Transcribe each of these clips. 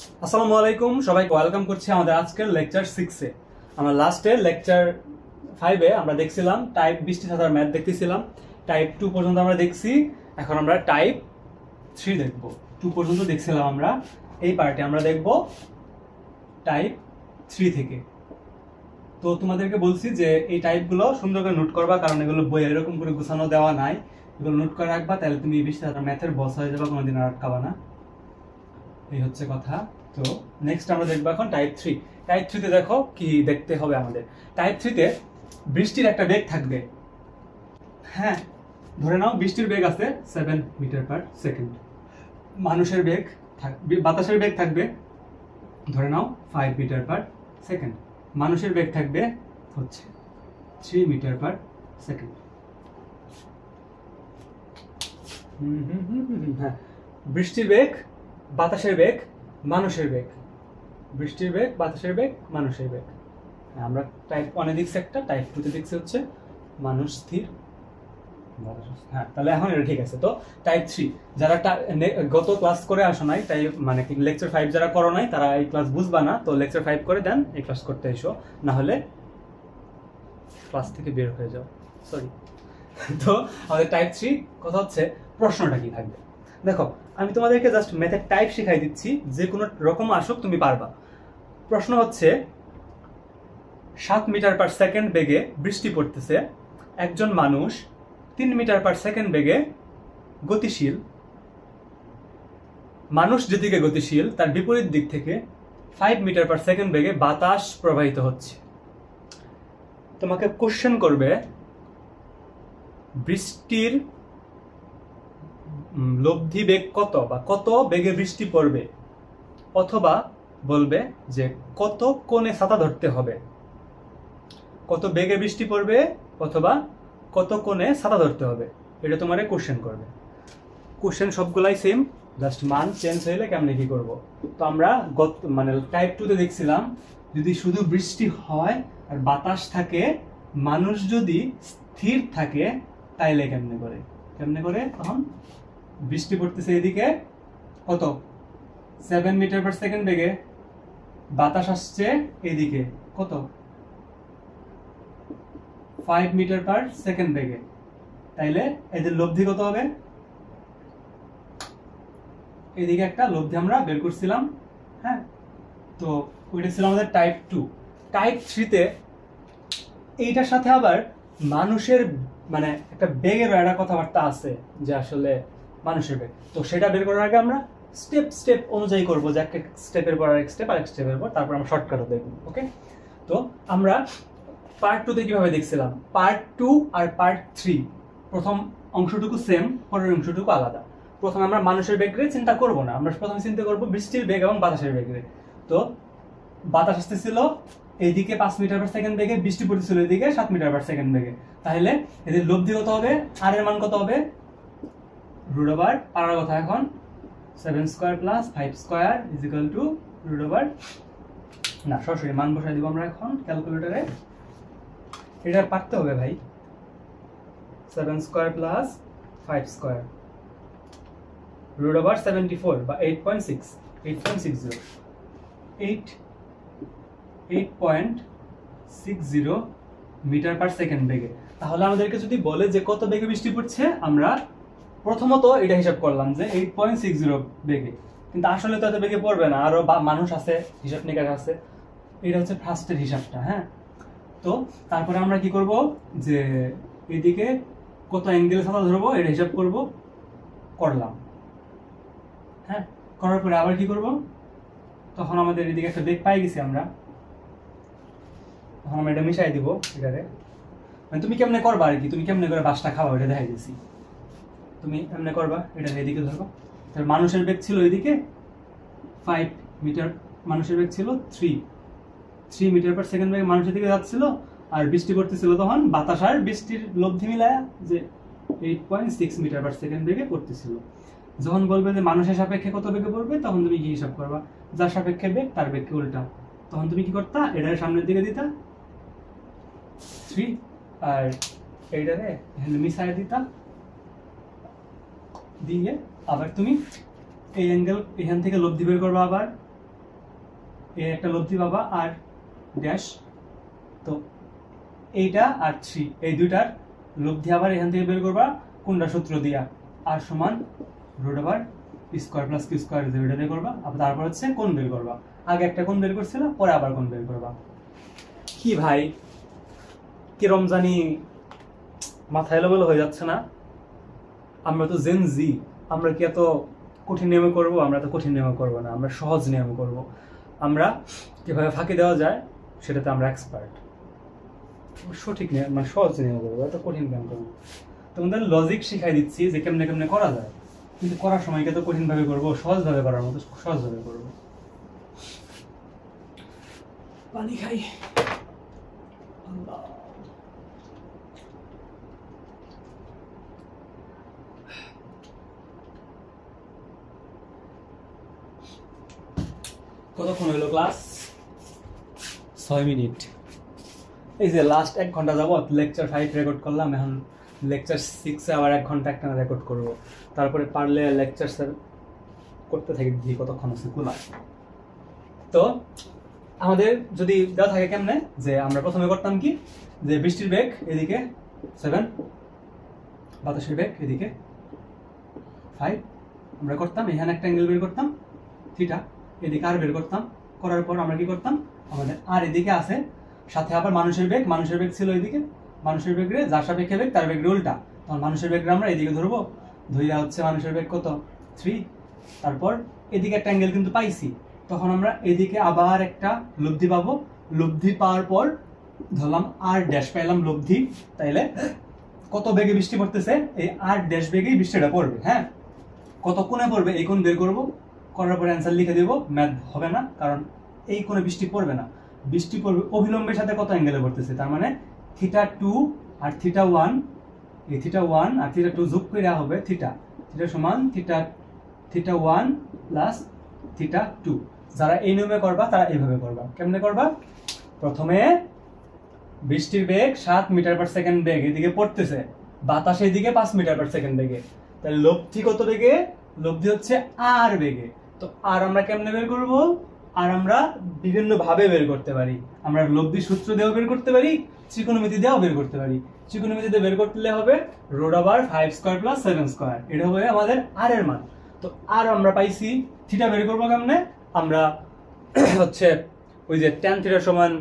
আসসালামু আলাইকুম, সবাইকে ওয়েলকাম করছি আমাদের আজকের লেকচার 6-এ। আমরা লাস্টের লেকচার 5-এ আমরা দেখছিলাম টাইপ 20 ধাঁধার ম্যাথ দেখতেছিলাম। টাইপ 2 পর্যন্ত আমরা দেখছি, এখন আমরা টাইপ 3 দেখব। 2 পর্যন্ত দেখছিলাম আমরা, এই পার্টে আমরা দেখব টাইপ 3 থেকে। তো তোমাদেরকে বলছি যে এই টাইপগুলো সুন্দর করে নোট করবা, কারণ এগুলো বইয়ে এরকম করে গুছানো দেওয়া নাই। এগুলো নোট করে রাখবা, তাহলে তুমি 20 ধাঁধার ম্যাথের বস হয়ে যাবে, কোনোদিন আর আটকাবা না। এই হচ্ছে কথা। তো নেক্সট আমরা দেখবো এখন টাইপ 3। টাইপ 3 তে দেখো কি দেখতে হবে আমাদের। টাইপ 3 তে বৃষ্টির একটা বেগ থাকবে। হ্যাঁ, ধরে নাও বৃষ্টির বেগ আছে 7 মিটার পার সেকেন্ড। মানুষের বেগ থাকবে, বাতাসের বেগ থাকবে ধরে নাও 5 মিটার পার সেকেন্ড। মানুষের বেগ থাকবে হচ্ছে 3 মিটার পার সেকেন্ড। হ্যাঁ, বৃষ্টির বেগ, বাতাসের বেগ, মানুষের বেগ। বৃষ্টির বেগ, বাতাসের বেগ, মানুষের বেগ। আমরা টাইপ 1-এ দেখছি একটা, টাইপ 2-তে দেখছি হচ্ছে মানুষ স্থির, হ্যাঁ। তাহলে এখন এটা ঠিক আছে। তো টাইপ 3 যারা গত ক্লাস করে আসো নাই, টাইপ মানে কি লেকচার 5 যারা করো নাই, তারা এই ক্লাস বুঝবা না। তো লেকচার 5 করে দেন, এই ক্লাস করতে এসো, না হলে ক্লাস থেকে বের হয়ে যাও, সরি। তো আমাদের টাইপ 3 কথা হচ্ছে প্রশ্নটা কি থাকবে। দেখো, আমি তোমাদেরকে জাস্ট ম্যাথের টাইপ শিখাই দিচ্ছি, যে কোনো রকম আসুক তুমি পারবা। প্রশ্ন হচ্ছে 7 মিটার পার সেকেন্ড বেগে বৃষ্টি পড়তেছে, একজন মানুষ 3 মিটার পার সেকেন্ড বেগে গতিশীল। মানুষ যেদিকে গতিশীল তার বিপরীত দিক থেকে 5 মিটার পার সেকেন্ড বেগে বাতাস প্রবাহিত হচ্ছে। তোমাকে কোশ্চেন করবে বৃষ্টির লব্ধি বেগ কত, বা কত বেগে বৃষ্টি পড়বে, অথবা বলবে যে কত কোণে ছাতা ধরতে হবে। কত বেগে বৃষ্টি পড়বে অথবা কত কোণে ছাতা ধরতে হবে, এটা তোমার কোশ্চেন করবে। কোশ্চেন সবগুলাই সেম, জাস্ট মান চেঞ্জ হইলে কেমনে কি করব। তো আমরা মানে টাইপ 2-তে দেখছিলাম যদি শুধু বৃষ্টি হয় আর বাতাস থাকে, মানুষ যদি স্থির থাকে, তাইলে কেমনে করে তখন বৃষ্টি পড়তেছে এদিকে কত 7 মিটার পার সেকেন্ড বেগে, বাতাস আসছে এদিকে কত 5 মিটার পার সেকেন্ড বেগে, তাইলে এদের লব্ধি কত হবে। এদিকে একটা লব্ধি আমরা বের করছিলাম, হ্যাঁ। তো ওইটা ছিল আমাদের টাইপ 2। টাইপ 3-তে এইটার সাথে আবার মানুষের মানে একটা বেগের একটা কথাবার্তা আছে, যে আসলে মানুষের বেগ। তো সেটা বের করার আগে আমরা স্টেপ অনুযায়ী করবো, যে একটা স্টেপের পর আরেক স্টেপের পর, তারপর আমরা শর্টকাটও দেখবো। ওকে, তো আমরা পার্ট 2-তে কিভাবে দেখছিলাম, পার্ট 2 আর পার্ট 3 প্রথম অংশটুকু সেম, পরের অংশটুকু আলাদা। প্রথমে আমরা মানুষের বেগরে চিন্তা করব না, আমরা প্রথমে চিন্তা করব বৃষ্টির বেগ এবং বাতাসের বেগরে। তো বাতাস আসতেছিল এইদিকে 5 মিটার পার সেকেন্ড বেগে, বৃষ্টি পড়তেছিল এইদিকে 7 মিটার পার সেকেন্ড বেগে, তাহলে এদের লব্ধি কত হবে, আর এর মান কত হবে, রুট ওভার পারার কথা এখন 7 square plus 5 square is equal to root over, না সরাসরি মান বসাই দিব আমরা এখন ক্যালকুলেটরে। এটা পারতে হবে ভাই, 7 square plus 5 square root over 74 বা 8.60 মিটার পার সেকেন্ড বেগে। তাহলে আমাদেরকে যদি বলে যে কত বেগে বৃষ্টি পড়ছে, আমরা প্রথমত এটা হিসাব করলাম যে 8.60 বেগে, কিন্তু আসলে তো এত বেগে পড়বে না, আরো মানুষ আছে, হিসাব নিকাশ আছে। এটা হচ্ছে ফার্স্টের হিসাবটা, হ্যাঁ। তো তারপরে আমরা কি করব, যে এদিকে কত অ্যাঙ্গেলে ছাতা ধরবো এটা হিসাব করলাম, হ্যাঁ। করার পরে আবার কি করব, তখন আমাদের এদিকে একটা বেগ পাই গেছি আমরা, তখন আমরা এটা মিশাই দিব এটারে। মানে তুমি কেমনে করবা আর কি, তুমি কেমনে করে বাসটা খাওয়া এটা দেখাই দিছি। তুমি এমনি করবা, এটা এদিকে ধরবা, তাহলে মানুষের বেগ ছিল এদিকে 5 মিটার, মানুষের বেগ ছিল 3 মিটার পার সেকেন্ড বেগে মানুষের দিকে যাচ্ছিল, আর বৃষ্টি পড়তেছিল তখন বাতাস আর বৃষ্টির লব্ধি মিলায় যে 8.6 মিটার পার সেকেন্ড বেগে পড়তেছিল। যখন বলবে যে মানুষের সাপেক্ষে কত বেগে পড়বে, তখন তুমি কি হিসাব করবা, যার সাপেক্ষে বেগ তার বেগকে উল্টা, তখন তুমি কি করতা, এটার সামনের দিকে দিতা 3, আর এইটারে মিশাই দিতা, দিয়ে আবার তুমি এই অ্যাঙ্গেল এখান থেকে লব্ধি বের করবা, আবার এই একটা লব্ধি পাবা আর ড্যাশ, তো এইটা আর 3 এই দুইটার লব্ধি আবার এখান থেকে বের করবা কোনটা সূত্র দিয়া, আর সমান root over P square plus Q square যেটা দিয়ে করবা, আবার তারপর হচ্ছে কোণ বের করবা। আগে একটা কোণ বের করছিল, পরে আবার কোণ বের করবা। কি ভাই কি রমজানি মাথা এলোমেলো হয়ে যাচ্ছে না? আমরা তো জেন জি, আমরা কি এত কঠিন নিয়মে করবো? আমরা তো কঠিন নিয়মে করবো না, আমরা সহজ নিয়মে করব। আমরা কিভাবে ফাঁকি দেওয়া যায় সেটাতে আমরা এক্সপার্ট। সঠিক নিয়ম মানে সহজ নিয়মে করবো, এত কঠিন কেন করবো? তোমাদের লজিক শিখাই দিচ্ছি যে কেমনে কেমনে করা যায়, কিন্তু করার সময়কে তো কঠিন ভাবে করবো, সহজভাবে করার মতো সহজভাবে করবো। পানি খাই। কতক্ষণ হইলো ক্লাস? 6 মিনিট। এই যে লাস্ট 1 ঘন্টা যাবত লেকচার 5 রেকর্ড করলাম, এখন লেকচার 6 আবার 1 ঘন্টা একটা রেকর্ড করব, তারপরে পারলে লেকচার 7 করতে থাকি, দেখি কতক্ষণ আছে কুলা। তো আমাদের যদি দেওয়া থাকে কেমনে, যে আমরা প্রথমে করতাম কি, যে বৃষ্টির বেগ এদিকে 7, বাতাসের বেগ এদিকে 5, আমরা করতাম এখানে একটা অ্যাঙ্গেল বের করতাম থিটা, এদিকে আর বের করতাম, করার পর আমরা কি করতাম, আমাদের আর এদিকে আছে, সাথে আবার মানুষের বেগ ছিল এদিকে, মানুষের বেগ রে যার সাপেক্ষে বেগ তার বেগ রে উল্টা, তখন মানুষের বেগ আমরা এদিকে ধরবো, ধইরা হচ্ছে মানুষের বেগ কত 3, তারপর এদিকে একটা অ্যাঙ্গেল কিন্তু পাইছি, তখন আমরা এদিকে আবার একটা লব্ধি পাবো, লব্ধি পাওয়ার পর ধরলাম আর ড্যাশ পাইলাম লব্ধি, তাইলে কত বেগে বৃষ্টি পড়তেছে, এই আর ড্যাশ বেগেই বৃষ্টিটা পড়বে। হ্যাঁ, কত কোণে পড়বে এই কোণ বের করবো, করার পরে অ্যান্সার লিখে দেবো, ম্যাথ হবে না, কারণ এই কোণে বৃষ্টি পড়বে না, বৃষ্টি পড়বে অভিলম্বের সাথে কত অ্যাঙ্গেলে পড়তেছে, তার মানে থিটা 2 আর থিটা 1, এই থিটা 1 আর থিটা 2 যোগ করে হবে থিটা, থিটা সমান থিটা 1 প্লাস থিটা 2। যারা এই নিয়মে করবা তারা এইভাবে করবা। কেমনে করবা? প্রথমে বৃষ্টির বেগ 7 মিটার পার সেকেন্ড বেগ এদিকে পড়তেছে, বাতাস এদিকে 5 মিটার পার সেকেন্ড বেগে, তাহলে লব্ধি কত বেগে? লব্ধি হচ্ছে আর বেগে। তো আর আমরা কেমনে বের করব? আর আমরা বিভিন্ন ভাবে বের করতে পারি, আমরা লব্ধি সূত্র দিয়েও বের করতে পারি, ত্রিকোণমিতি দিয়েও বের করতে পারি। ত্রিকোণমিতিতে বের করতে হবে root over 5 square plus 7 square, এটা হবে আমাদের আর এর মান। তো আর আমরা পাইছি, থিটা বের করবো কেমনে? আমরা হচ্ছে ওই যে tan থিটা সমান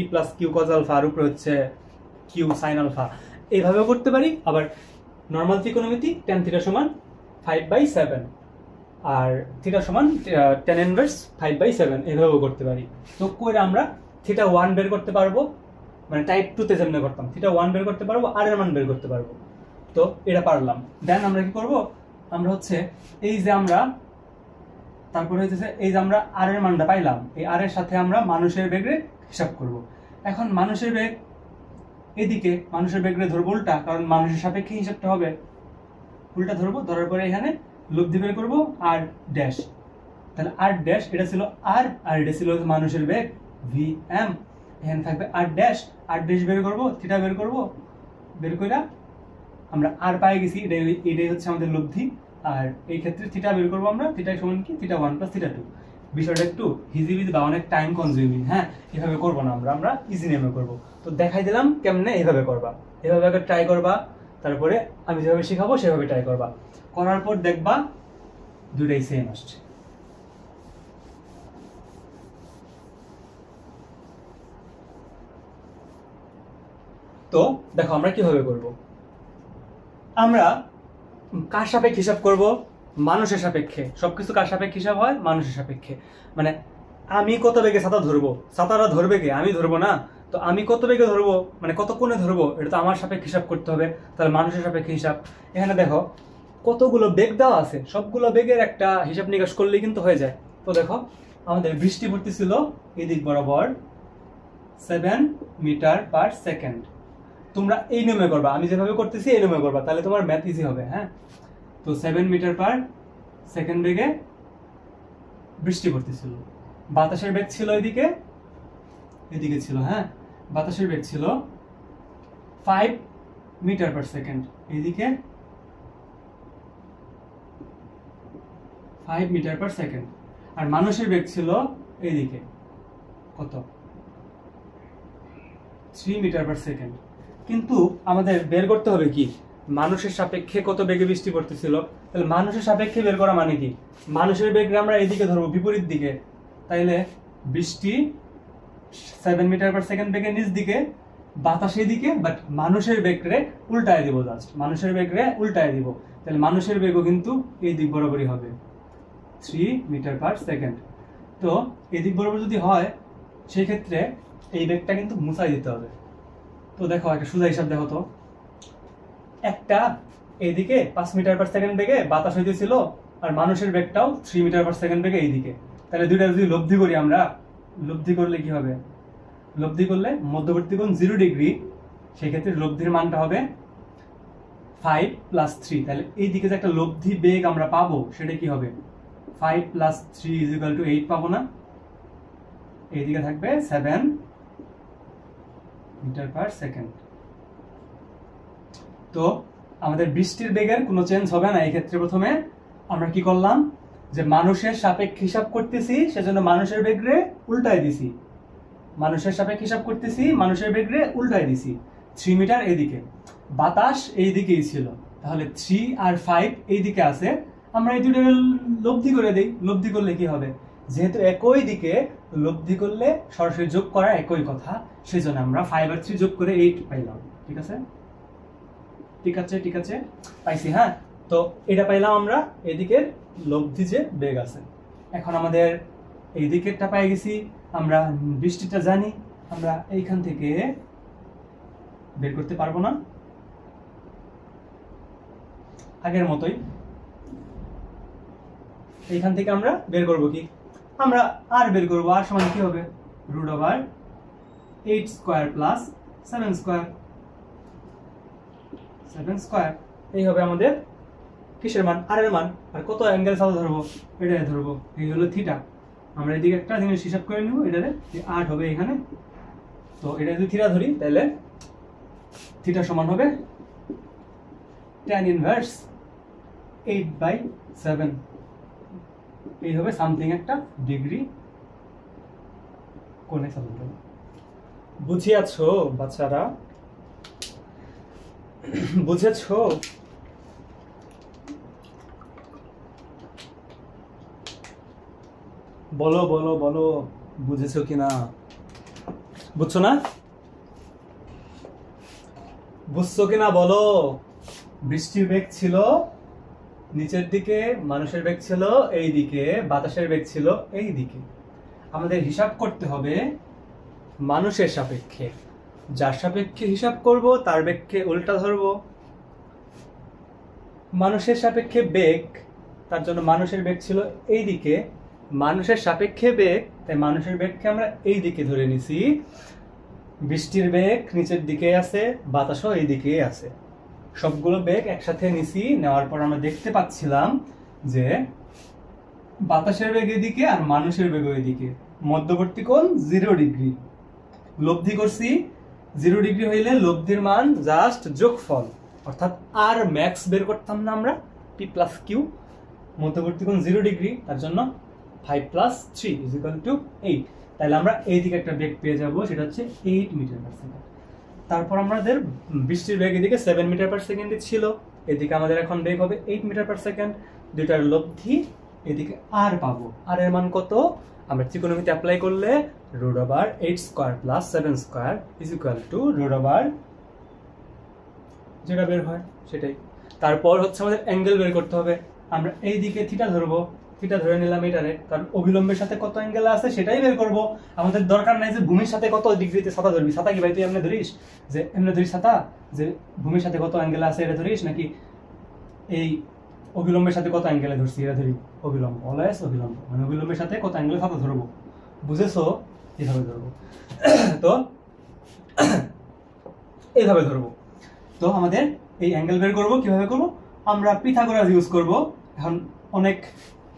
e plus Q cos alpha, আর উপরে হচ্ছে কিউ সাইন আলফা, এইভাবেও করতে পারি। আবার নর্মাল ত্রিকোণমিতি tan থিটা সমান 5/7 আর থিটা সমান tan ইনভার্স 5/7, এইভাবেও করতে পারি। তো কইরা আমরা থিটা 1 বের করতে পারবো, মানে টাইপ 2 তে যেমন করতাম, থিটা 1 বের করতে পারবো, আর এর মান বের করতে পারবো। তো এটা পারলাম। দেন আমরা কি করব? আমরা হচ্ছে এই যে আমরা তারপরে হচ্ছে এই যে আমরা আর এর মানটা পাইলাম, এই আর এর সাথে আমরা মানুষের বেগের হিসাব করব। এখন মানুষের বেগ এদিকে, মানুষের বেগরে ধরবো উল্টা, কারণ মানুষের সাপেক্ষে হিসাবটা হবে, উল্টা ধরবো, ধরার পরে এখানে লব্ধি বের করবো আর ড্যাশ, তাহলে আর ড্যাশ এটা ছিল আর এটা ছিল মানুষের বেগ ভি এম, এখানে থাকবে আর ড্যাশ বের করবো, থিটা বের করবো, বের কইরা আমরা আর পাই গেছি, এটাই হচ্ছে আমাদের লব্ধি। আর এই ক্ষেত্রে থিটা বের করবো আমরা, থিটা সমান কি থিটা 1 প্লাস থিটা 2। বিষয়টা একটু হিজিবিজি বা অনেক টাইম কনজিউমিং। হ্যাঁ, এভাবে করবো না, আমরা ইজি নেমে করবো। তো দেখাই দিলাম কেমনে এইভাবে করবা, এভাবে আগে ট্রাই করবা, তারপরে আমি যেভাবে শিখাবো সেভাবে ট্রাই করবা, করার পর দেখবা দুইটাই সেম আসছে। তো দেখো আমরা কিভাবে করব, আমরা কার সাপেক্ষে হিসাব করব? মানুষের সাপেক্ষে। সবকিছু কার সাপেক্ষে হিসাব হয়? মানুষের সাপেক্ষে। মানে আমি কত বেগে ছাতা ধরবো, ছাতাটা ধরবে কে? আমি ধরবো না। তো আমি কত বেগে ধরবো, মানে কত কোণে ধরবো, এটা তো আমার সাপেক্ষে হিসাব করতে হবে, তাহলে মানুষের সাপেক্ষে হিসাব। এখানে দেখো কতগুলো বেগ দেওয়া আছে, সবগুলো বেগের একটা হিসাব নিকাশ করলেই কিন্তু হয়ে যায়। তো দেখো আমাদের বৃষ্টি পড়তেছিল এদিক বরাবর 7 মিটার পার সেকেন্ড। তোমরা এই নিয়মে করবা, আমি যেভাবে করতেছি এই নিয়মে করবা, তাহলে তোমার ম্যাথ ইজি হবে। হ্যাঁ, তো 7 মিটার পার সেকেন্ড বেগে বৃষ্টি পড়তেছিল, বাতাসের বেগ ছিল এদিকে ছিল। হ্যাঁ, বাতাসের বেগ ছিল 5 মিটার পার সেকেন্ড, এদিকে 5 মিটার পার সেকেন্ড। আর মানুষের বেগ ছিল এইদিকে কত 3 মিটার পার সেকেন্ড। কিন্তু আমাদের বের করতে হবে কি মানুষের সাপেক্ষে কত বেগে বৃষ্টি পড়তেছিল। তাহলে মানুষের সাপেক্ষে বের করা মানে কি মানুষের বেগরে আমরা এদিকে ধরবো বিপরীত দিকে, তাইলে বৃষ্টি 7 মিটার পার সেকেন্ড বেগে নিচ দিকে, বাতাস এদিকে, বাট মানুষের বেগরে উল্টায় দিব, জাস্ট মানুষের বেগরে উল্টায় দিব। তাহলে মানুষের বেগও কিন্তু এই দিক বরাবরই হবে 3 মিটার পার সেকেন্ড। তো এই দিক বরাবর যদি হয় সেই ক্ষেত্রে এই বেগটা কিন্তু মুছাই দিতে হবে। তো দেখো একটা সোজা হিসাব দেখো তো, একটা এইদিকে 5 মিটার পার সেকেন্ড বেগে বাতাস হইতেছিল আর মানুষের বেগটাও 3 মিটার পার সেকেন্ড বেগে এইদিকে। তাহলে দুইটা যদি লব্ধি করি আমরা, লব্ধি করলে কি হবে, লব্ধি করলে মধ্যবর্তী কোণ 0 ডিগ্রি, সেই ক্ষেত্রে লব্ধির মানটা হবে 5 প্লাস 3। তাহলে এই দিকে যে একটা লব্ধি বেগ আমরা পাবো সেটা কি হবে 5 প্লাস 3 ইজ ইকুয়াল টু 8 পাবো না, এইদিকে থাকবে 7 মিটার পার সেকেন্ড। তো আমাদের বৃষ্টির বেগের কোনো চেঞ্জ হবে না। এই ক্ষেত্রে প্রথমে আমরা কি করলাম যে মানুষের সাপেক্ষে হিসাব করতেছি, সেজন্য মানুষের বেগরে উল্টায় দিছি, মানুষের সাপেক্ষে হিসাব করতেছি, মানুষের বেগরে উল্টায় দিছি। 3 মিটার এইদিকে, বাতাস এই দিকেই ছিল, তাহলে 3 আর 5 এই দিকে আছে, আমরা এই দুটো লব্ধি করে দেই। লব্ধি করলে কি হবে, যেহেতু একই দিকে লব্ধি করলে সরাসরি যোগ করা একই কথা, সেজন্য আমরা 5 আর 3 যোগ করে 8 পাইলাম। ঠিক আছে, ঠিক আছে, ঠিক আছে, পাইছি। হ্যাঁ, তো এটা পাইলাম আমরা এদিকে লব্ধি যে বেগ আছে। এখন আমাদের এই দিকেরটা পাই গেছি, আমরা বৃষ্টিটা জানি, আমরা এইখান থেকে বের করতে পারবো না, আগের মতোই এইখান থেকে আমরা বের করব কি, আমরা আর বের করবো, আর সমান কি হবে √8 স্কয়ার প্লাস 7 স্কয়ার, 7 স্কয়ার। এই হবে আমাদের কিসের মান, আর এর মান। আর কত অ্যাঙ্গেল সাথে ধরবো, এটা ধরবো, এই হলো থিটা। আমরা এদিকে একটা জিনিস হিসাব করে নিব, এটারে 8 হবে এখানে। তো এটা যদি থিটা ধরি তাহলে থিটা সমান হবে tan ইনভার্স 8/7, এই হবে সামথিং একটা ডিগ্রি কোণে সাধারণত। বুঝিয়াছো বাচ্চারা, বুঝেছো? বলো বলো বলো, বুঝেছো কিনা? বুঝছো না? বুঝছো কিনা বলো? বৃষ্টির বেগ ছিল নিচের দিকে, মানুষের বেগ ছিল এই দিকে, বাতাসের বেগ ছিল এই দিকে। আমাদের হিসাব করতে হবে মানুষের সাপেক্ষে, যার সাপেক্ষে হিসাব করব তার বেগকে উল্টা ধরবো। মানুষের সাপেক্ষে বেগ, তার জন্য মানুষের বেগ ছিল এই দিকে, মানুষের সাপেক্ষে বেগ, তাই মানুষের বেগকে আমরা এই দিকে ধরে নিছি। বৃষ্টির বেগ নিচের দিকে আছে, বাতাসও এই দিকে আছে, সবগুলো বেগ একসাথে নিছি। নেওয়ার পর আমরা দেখতে পাচ্ছিলাম যে বাতাসের বেগ এদিকে আর মানুষের বেগ এদিকে, মধ্যবর্তী কোণ 0 ডিগ্রি। লব্ধি করছি, 0 ডিগ্রি হইলে লব্ধির মান জাস্ট যোগফল, অর্থাৎ আর ম্যাক্স বের করতাম না আমরা, p প্লাস কিউ। মধ্যবর্তী কোণ 0 ডিগ্রি, তার জন্য 5 প্লাস 3 ইজ ইকুয়াল টু 8। তাহলে আমরা এইদিকে একটা বেগ পেয়ে যাব, সেটা হচ্ছে 8 মিটার পার সেকেন্ড। তারপর আমাদের বৃষ্টির বেগ এদিকে 7 মিটার পার সেকেন্ডে ছিল, এদিকে আমাদের এখন বেগ হবে 8 মিটার পার সেকেন্ড। দুইটার লব্ধি, এদিকে আর পাবো, আর এর মান কত, আমরা ত্রিকোণমিতি অ্যাপ্লাই করলে √8 square plus 7 square is equal two √, যেটা বের হয় সেটাই। তারপর হচ্ছে আমাদের অ্যাঙ্গেল বের করতে হবে। আমরা এই দিকে থিটা ধরবো, থিটা ধরে নিলাম এটারে, কারণ অভিলম্বের সাথে কত অ্যাঙ্গেল আছে সেটাই বের করব। আমাদের দরকার নাই যে ভূমির সাথে কত ডিগ্রিতে ছাতা ধরবি। ছাতা কি ভাই তুই এমনি ধরিস, যে এমনি ধরিস ছাতা, যে ভূমির সাথে কত অ্যাঙ্গেল আছে এটা ধরিস, নাকি এই অভিলম্বের সাথে কত অ্যাঙ্গেলে ধরছি এটা ধরি? অভিলম্ব, অলওয়েজ অভিলম্ব, মানে অভিলম্বের সাথে কত অ্যাঙ্গেলে ছাতা ধরবো, বুঝেছো? এইভাবে ধরবো। তো এইভাবে ধরবো। তো আমাদের এই অ্যাঙ্গেল বের করবো, কিভাবে করবো, আমরা পিথাগোরাস ইউজ করব। এখন অনেক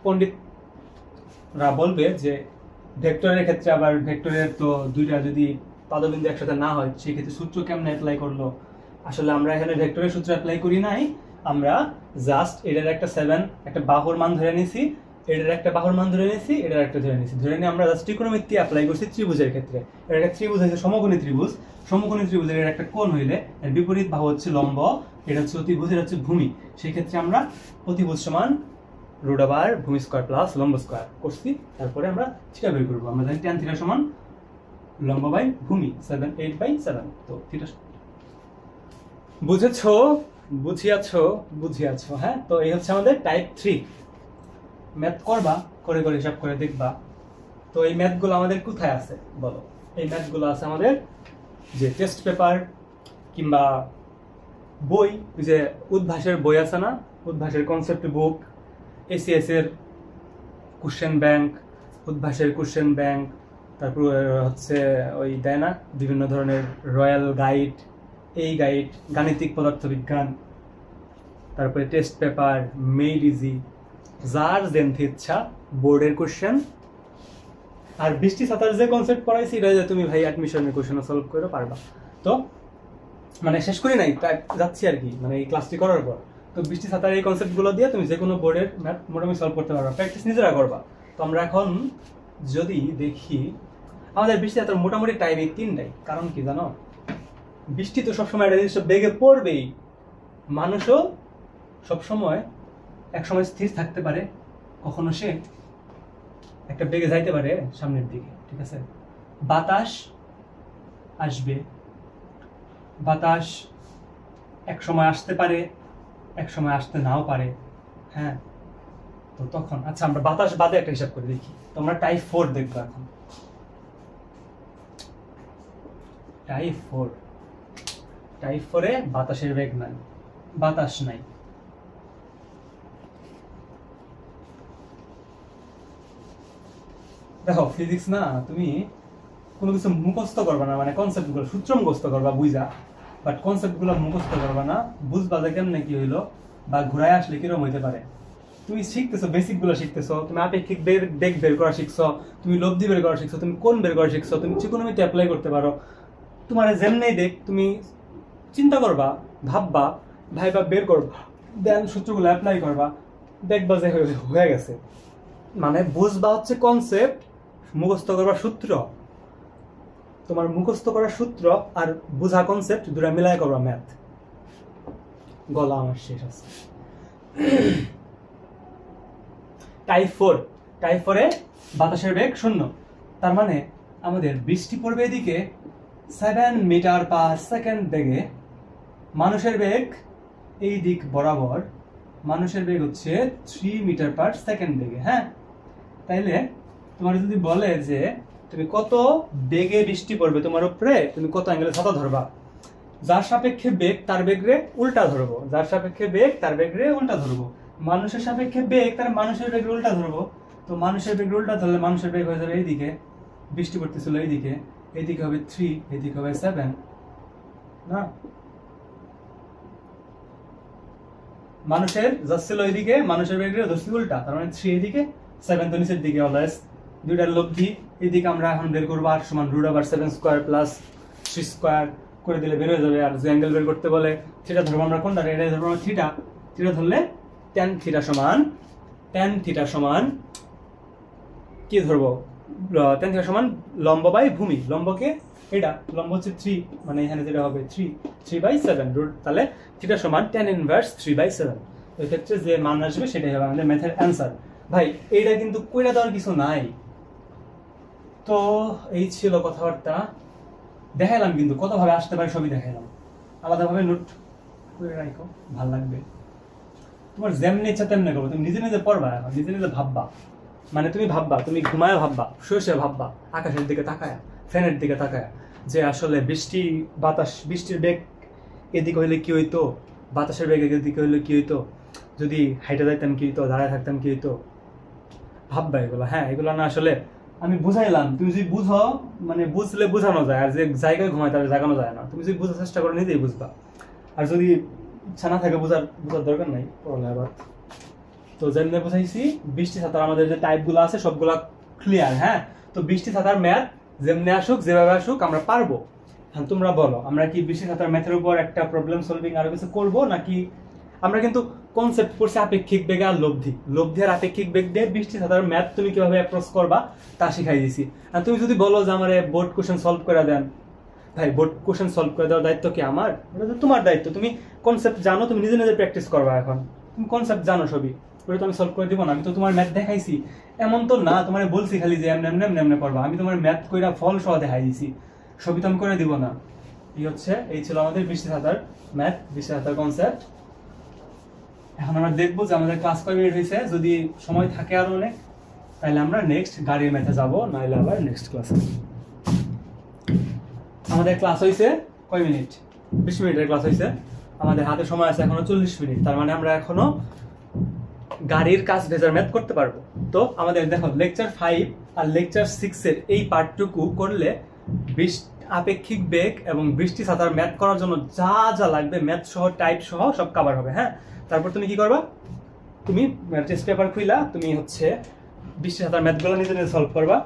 পণ্ডিতরা বলবে যে ভেক্টরের ক্ষেত্রে, আবার ভেক্টরের তো দুইটা যদি পাদবিন্দু একসাথে না হয় সেই ক্ষেত্রে সূত্র কেমনে অ্যাপ্লাই করলো। আসলে আমরা এখানে ভেক্টরের সূত্র অ্যাপ্লাই করি নাই, আমরা জাস্ট এটার একটা 7 একটা বাহুর মান ধরে নিছি, এটার একটা বাহুর মান ধরে নিয়েছি, এটার একটা ধরে নিয়েছি, ধরে নিয়ে আমরা জাস্ট ত্রিকোণমিতি অ্যাপ্লাই করছি ত্রিভুজের ক্ষেত্রে। এটা একটা ত্রিভুজ হচ্ছে সমকোণী ত্রিভুজ, সমকোণী ত্রিভুজের একটা কোণ হইলে এর বিপরীত বাহু হচ্ছে লম্ব, এটা হচ্ছে অতিভুজ, এটা হচ্ছে ভূমি। সেই ক্ষেত্রে আমরা অতিভুজ সমান রুট ওভার ভূমি স্কয়ার প্লাস লম্ব স্কয়ার করছি। তারপরে আমরা থিটা বের করবো। আমরা জানি tan থিটা সমান লম্ব বাই ভূমি 7/8/7। তো থিটা বুঝেছো, বুঝিয়াছো। হ্যাঁ, তো এই হচ্ছে আমাদের টাইপ 3। ম্যাথ করবা, করে করে হিসাব করে দেখবা। তো এই ম্যাথগুলো আমাদের কোথায় আছে বলো? এই ম্যাথগুলো আছে আমাদের যে টেস্ট পেপার কিংবা বই, যে উদ্ভাসের বই আছে না, উদ্ভাসের কনসেপ্ট বুক, এসিএস এর কোশ্চেন ব্যাংক, উদ্ভাসের কোশ্চেন ব্যাংক, তারপর হচ্ছে ওই দেয় না বিভিন্ন ধরনের রয়্যাল গাইড, এই গাইড, গাণিতিক পদার্থবিজ্ঞান, তারপরে টেস্ট পেপার, মেড ইজি, যার যেমথে ইচ্ছা বোর্ডের কোশ্চেন। আর বৃষ্টি ছাতার যে কনসেপ্ট পড়াইছি এটা যে তুমি ভাই অ্যাডমিশনের কোশ্চেন সলভ করে পারবা। তো মানে শেষ করি নাই, তাই যাচ্ছি আর কি, মানে এই ক্লাসটি করার পর। তো বৃষ্টি ছাতার এই কনসেপ্টগুলো দিয়ে তুমি যে কোনো বোর্ডের ম্যাথ মোটামুটি সলভ করতে পারবা, প্র্যাকটিস নিজেরা করবা। তো আমরা এখন যদি দেখি আমাদের বৃষ্টি ছাতার মোটামুটি টাইপ এই 3টাই। কারণ কি জানো, বৃষ্টি তো সবসময় একটা জিনিস বেগে পড়বেই, মানুষও সবসময় একসময় স্থির থাকতে পারে, কখনো সে একটা বেগে যাইতে পারে সামনের দিকে, ঠিক আছে? বাতাস আসবে, বাতাস এক সময় আসতে পারে, এক সময় আসতে নাও পারে। হ্যাঁ, তো তখন আচ্ছা আমরা বাতাস বাদে একটা হিসাব করে দেখি। তো আমরা টাইপ 4 দেখবো এখন। টাইপ 4-এ বাতাসের বেগ নাই, বাতাস নাই। দেখো ফিজিক্স না, তুমি কোনো কিছু মুখস্থ করবা না, মানে কনসেপ্ট গুলো সূত্র মুখস্থ করবা বুঝা, বাট কনসেপ্ট গুলো মুখস্থ করবা না, বুঝবা যে কেমনে কি হইলো বা ঘুরায় আসলে কিরকম হইতে পারে। তুমি শিখতেছো, বেসিক গুলো শিখতেছো, তুমি আপেক্ষিক বেগ বের করা শিখছো, তুমি লব্ধি বের করা শিখছো, তুমি কোণ বের করা শিখছো, তুমি ত্রিকোণমিতি অ্যাপ্লাই করতে পারো। তোমার যেমনি দেখ তুমি চিন্তা করবা, ভাববা, ভাইবা বের করবা, দেন সূত্রগুলো অ্যাপ্লাই করবা, দেখবা যে হয়ে গেছে। মানে বুঝবা হচ্ছে কনসেপ্ট, মুখস্থ করবার সূত্র। তোমার মুখস্থ করার সূত্র আর বুঝা কনসেপ্ট দুটা মিলাই করবা ম্যাথ। গলা আমার শেষ আছে। টাইপ 4-এ বাতাসের বেগ 0। তার মানে আমাদের বৃষ্টি পড়বে এদিকে 7 মিটার পার সেকেন্ড বেগে, মানুষের বেগ এই দিক বরাবর, মানুষের বেগ হচ্ছে 3 মিটার পার সেকেন্ড বেগে। হ্যাঁ, তাইলে তোমার যদি বলে যে তুমি কত বেগে বৃষ্টি পড়বে তোমার উপরে, তুমি কত অ্যাঙ্গেলে ছাতা ধরবা, যার সাপেক্ষে বেগ তার বেগরে উল্টা ধরবো, যার সাপেক্ষে বেগ তার বেগরে উল্টা ধরবো। মানুষের সাপেক্ষে বেগ তার মানুষের বেগরে উল্টা ধরবো। তো মানুষের বেগরে উল্টা ধরলে মানুষের বেগ হয়ে যাবে এইদিকে, বৃষ্টি পড়তেছিল এইদিকে, এইদিকে হবে 3, এইদিকে হবে 7 না। মানুষের যাচ্ছিল এইদিকে, মানুষের বেগরে ধরছি উল্টা, তার মানে 3 এইদিকে, 7 তো নিচের দিকে। অলওয়েজ দুইটার লব্ধি এইদিকে আমরা এখন বের করবো, আর সমান √7² প্লাস 3² করে দিলে বের হয়ে যাবে। আর যে অ্যাঙ্গেল বের করতে বলে সেটা ধরবো আমরা কোনটা, এটাই ধরবো আমরা থিটা। থিটা ধরলে tan থিটা সমান কি ধরবো, tan থিটা সমান লম্ব বাই ভূমি। লম্বকে এটা লম্ব হচ্ছে 3, মানে এখানে যেটা হবে 3/7 রুট, তাহলে থিটা সমান tan ইনভার্স 3/7। এই ক্ষেত্রে যে মান আসবে সেটাই হবে আমাদের ম্যাথের অ্যান্সার। ভাই এইটা কিন্তু কইরা দেওয়ার কিছু নাই। তো এই ছিল কথাবার্তা, দেখাইলাম কিন্তু কতভাবে আসতে পারে সবই দেখাইলাম, আলাদাভাবে নোট করে রাখো, ভালো লাগবে। তোমার যেমনি ইচ্ছা তেমনি করবো, তুমি নিজে নিজে পড়বা, এখন নিজে নিজে ভাববা। মানে তুমি ভাববা, তুমি ঘুমায় ভাববা, শুয়ে ভাববা, আকাশের দিকে তাকায়া, ফ্যানের দিকে তাকায়া, যে আসলে বৃষ্টি বাতাস, বৃষ্টির বেগ এদিকে হইলে কি হইতো, বাতাসের বেগ এদিকে হইলে কি হইতো, যদি হাইটে যাইতাম কি হইতো, দাঁড়ায় থাকতাম কি হইতো, ভাববা এগুলো। হ্যাঁ, এগুলো না আসলে আমি বুঝাইলাম, তুমি যদি বুঝো, মানে বুঝলে বুঝানো যায়, আর যে জায়গায় ঘুমায় তাহলে জাগানো যায় না। তুমি যদি বুঝার চেষ্টা করো নিজেই বুঝবা, আর যদি ইচ্ছা না থাকে বুঝার দরকার নাই, পড়লে আবার। তো যেমনি বুঝাইছি, বৃষ্টি ছাতার আমাদের যে টাইপগুলো আছে সবগুলা ক্লিয়ার। হ্যাঁ, তো বৃষ্টি ছাতার ম্যাথ যেমনি আসুক, যেভাবে আসুক আমরা পারবো। হ্যাঁ, তোমরা বলো আমরা কি বৃষ্টি ছাতার ম্যাথের উপর একটা প্রবলেম সলভিং আরো কিছু করবো, নাকি আমরা কিন্তু কনসেপ্ট পড়ছে আপেক্ষিক বেগ আর লব্ধি। লব্ধি আর আপেক্ষিক বেগ দিয়ে বৃষ্টি ছাতার ম্যাথ তুমি কিভাবে অ্যাপ্রোচ করবা তা শিখাই দিছি। আর তুমি যদি বলো যে আমার বোর্ড কোশ্চেন সলভ করে দেন, ভাই বোর্ড কোশ্চেন সলভ করে দেওয়ার দায়িত্ব কি আমার? ওটা তো তোমার দায়িত্ব। তুমি কনসেপ্ট জানো, তুমি নিজে নিজে প্র্যাকটিস করবা। এখন তুমি কনসেপ্ট জানো সবই, ওটা তো আমি সলভ করে দিব না। আমি তো তোমার ম্যাথ দেখাইছি, এমন তো না তোমার বলছি খালি যে এমনি এমনি এমনি এমনি করবা। আমি তোমার ম্যাথ কইরা ফল সহ দেখাই দিছি, সবই তো আমি করে দিব না। এই ছিল আমাদের বৃষ্টি ছাতার ম্যাথ, বৃষ্টি ছাতার কনসেপ্ট। এখন আমরা দেখবো যে আমাদের ক্লাস কয় মিনিট হয়েছে। যদি সময় থাকে আরো অনেক, তাহলে আমরা নেক্সট গাড়ির ম্যাথে যাবো, নাহলে আবার নেক্সট ক্লাসে। আমাদের ক্লাস হয়েছে কয় মিনিট? 20 মিনিটের ক্লাস হয়েছে। আমাদের হাতে সময় আছে এখনো 40 মিনিট। তার মানে আমরা এখনো গাড়ির কাজ ভেজার ম্যাথ করতে পারবো। তো আমাদের দেখো লেকচার 5 আর লেকচার 6 এর এই পার্টটুকু করলে আপেক্ষিক বেগ এবং বৃষ্টি ছাতার ম্যাথ করার জন্য যা যা লাগবে ম্যাথ সহ টাইপ সহ সব কভার হবে। হ্যাঁ, তারপর তুমি কি করবা? তুমি টেস্ট পেপার খুইলা তুমি বৃষ্টি ছাতার ম্যাথগুলো নিজে নিজে সলভ করবা।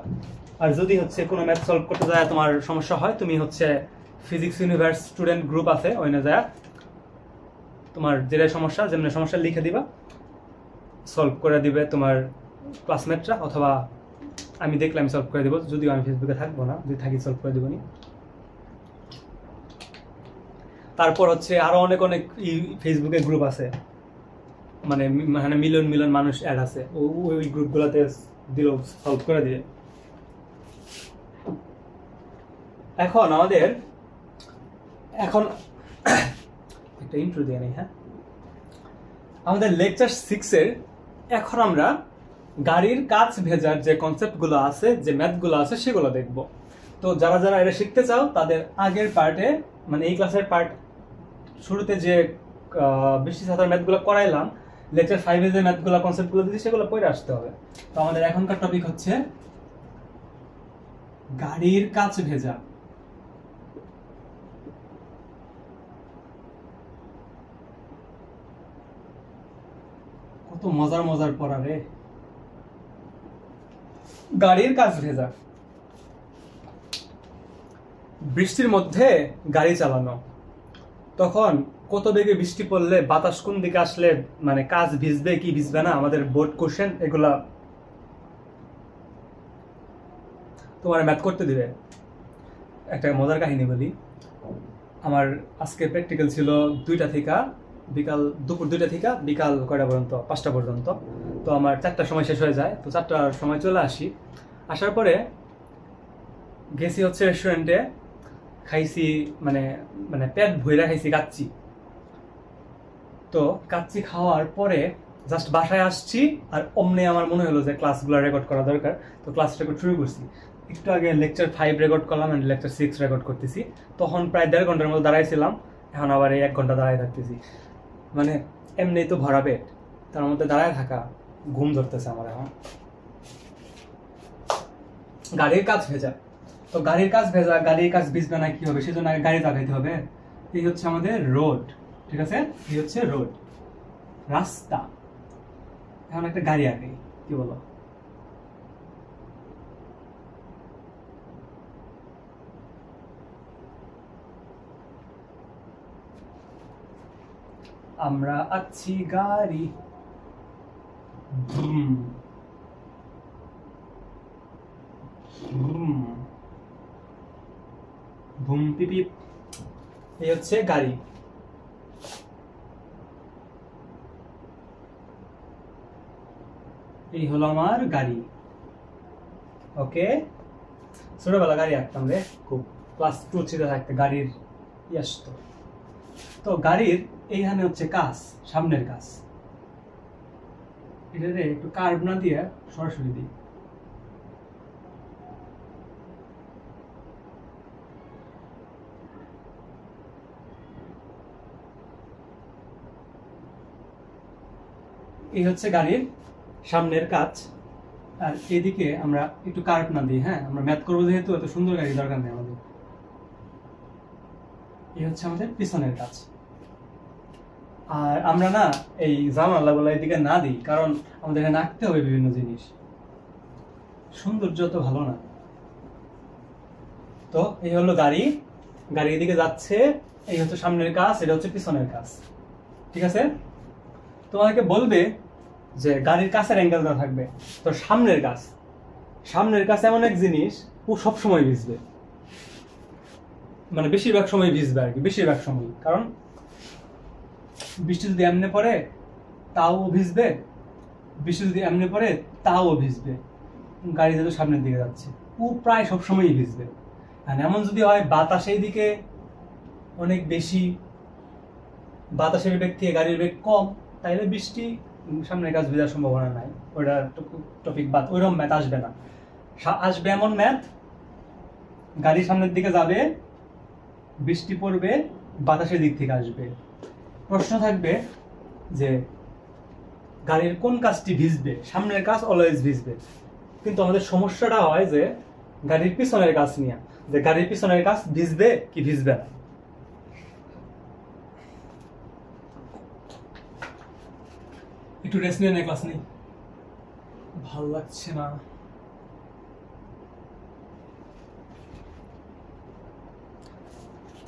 আর যদি কোনো ম্যাথ সলভ করতে যায় তোমার সমস্যা হয়, তুমি ফিজিক্স ইউনিভার্স স্টুডেন্ট গ্রুপ আছে, ওইখানে যায় তোমার যেমনি সমস্যা লিখে দিবা, সলভ করে দিবে তোমার ক্লাসমেটরা, অথবা আমি দেখলে আমি সলভ করে দিব। যদিও আমি ফেসবুকে থাকবো না, যদি থাকি সলভ করে দিবনি। তারপর আরো অনেক অনেক ফেসবুকে গ্রুপ আছে, মানে মিলিয়ন মানুষ অ্যাড আছে, ওই গ্রুপগুলোতে দিলেও সলভ করে দিবে। এখন একটা ইন্ট্রো দিয়ে নেই। হ্যাঁ, আমাদের লেকচার 6 এর এখন আমরা গাড়ির কাজ ভেজার যে কনসেপ্টগুলো আছে, যে ম্যাথগুলো আছে, সেগুলো দেখব। তো যারা যারা এটা শিখতে চাও তাদের আগের পার্টে, মানে এই ক্লাসের শুরুতে যে বৃষ্টি ছাতার ম্যাথগুলো করাইলাম, লেকচার 5 এর যে ম্যাথগুলো কনসেপ্টগুলো দিয়েছি সেগুলো পড়ে আসতে হবে। তো আমাদের এখনকার টপিক হচ্ছে গাড়ির কাজ ভেজা। কত মজার মজার পড়া রে। গাড়ির কাজ ভেজা। বৃষ্টির মধ্যে গাড়ি চালানো, তখন কত বেগে বৃষ্টি পড়লে, বাতাস কোন দিকে আসলে মানে কাজ ভিজবে কি ভিজবে না, আমাদের বোর্ড কোশ্চেন এগুলা তোমার ম্যাথ করতে দিবে। একটা মজার কাহিনী বলি। আমার আজকে প্র্যাকটিক্যাল ছিল দুপুর 2টা থেকে বিকাল কয়টা পর্যন্ত, 5টা পর্যন্ত। তো আমার 4টার সময় শেষ হয়ে যায়। তো 4টার সময় চলে আসি। আসার পরে গেছি রেস্টুরেন্টে, খাইছি, মানে পেট ভইরা খাইছি কাচ্চি। তো কাচ্চি খাওয়ার পরে জাস্ট বাসায় আসছি, আর অমনি আমার মনে হলো যে ক্লাসগুলো রেকর্ড করা দরকার। তো ক্লাস রেকর্ড শুরু করছি। একটু আগে লেকচার 5 রেকর্ড করলাম, এন্ড লেকচার 6 রেকর্ড করতেছি। তখন প্রায় 1.5 ঘন্টার মতো দাঁড়াইছিলাম, এখন আবার এই 1 ঘন্টা দাঁড়ায় থাকতেছি। মানে এমনি তো ভরা পেট, তার মধ্যে দাঁড়ায় থাকা, ঘুম ধরতেছে আমার এখন। গাড়ির কাজ ভেজা। তো গাড়ির কাজ ভেজা, গাড়ির কাজ ভিজবে না কি হবে, সেজন্য আগে গাড়ি লাগাইতে হবে। এই আমাদের রোড, ঠিক আছে? এই রোড, রাস্তা। এখন একটা গাড়ি আগে, কি বলো? আমরা আছি গাড়ি, বুম পিপিপ। এই গাড়ি। এই হলো আমার গাড়ি। ওকে, ছোটবেলা গাড়ি আঁকতাম রে, খুব ক্লাস 2-3 থাকতে গাড়ির আসতো। তো গাড়ির এইখানে কাজ, সামনের কাজ, এটা একটু কার্ভ না দিয়ে সরাসরি দিই। এই গাড়ির সামনের কাজ। আর এদিকে আমরা একটু কার্ভ না দিই। হ্যাঁ, আমরা ম্যাথ করবো যেহেতু, এত সুন্দর গাড়ি দরকার নেই আমাদের। এই আমাদের পিছনের কাজ। আর আমরা না এই জানালাগুলো এদিকে না দিই, কারণ আমাদের এখানে আঁকতে হবে বিভিন্ন জিনিস, সৌন্দর্য তো ভালো না। তো এই হলো গাড়ি, গাড়ি এদিকে যাচ্ছে। এই সামনের কাজ, এটা পিছনের কাজ, ঠিক আছে? তোমাকে বলবে যে গাড়ির কাছের অ্যাঙ্গেল দেওয়া থাকবে, তো সামনের কাছে এমন এক জিনিস ও সবসময় ভিজবে, মানে বেশিরভাগ সময় ভিজবে আর কি, বেশিরভাগ সময়। কারণ বৃষ্টি যদি এমনি পড়ে তাও ভিজবে, বৃষ্টি যদি এমনি পড়ে তাও ভিজবে, গাড়ি যেহেতু সামনের দিকে যাচ্ছে ও প্রায় সবসময়ই ভিজবে। আর এমন যদি হয় বাতাসের দিকে অনেক বেশি, বাতাসের বেগ থেকে গাড়ির বেগ কম, তাইলে বৃষ্টি সামনের কাজ ভেজার সম্ভাবনা নাই। ওটা টপিক বাদ, ওইরকম ম্যাথ আসবে না। আসবে এমন ম্যাথ, গাড়ি সামনের দিকে যাবে, বৃষ্টি পড়বে, বাতাসের দিক থেকে আসবে। প্রশ্ন থাকবে যে গাড়ির কোন কাজটি ভিজবে? সামনের কাজ অলওয়েজ ভিজবে, কিন্তু আমাদের সমস্যাটা হয় যে গাড়ির পিছনের কাজ নিয়ে, যে গাড়ির পিছনের কাজ ভিজবে কি ভিজবে না। একটু রেস্ট নিয়ে নেই, ক্লাস নেই, ভালো লাগছে না।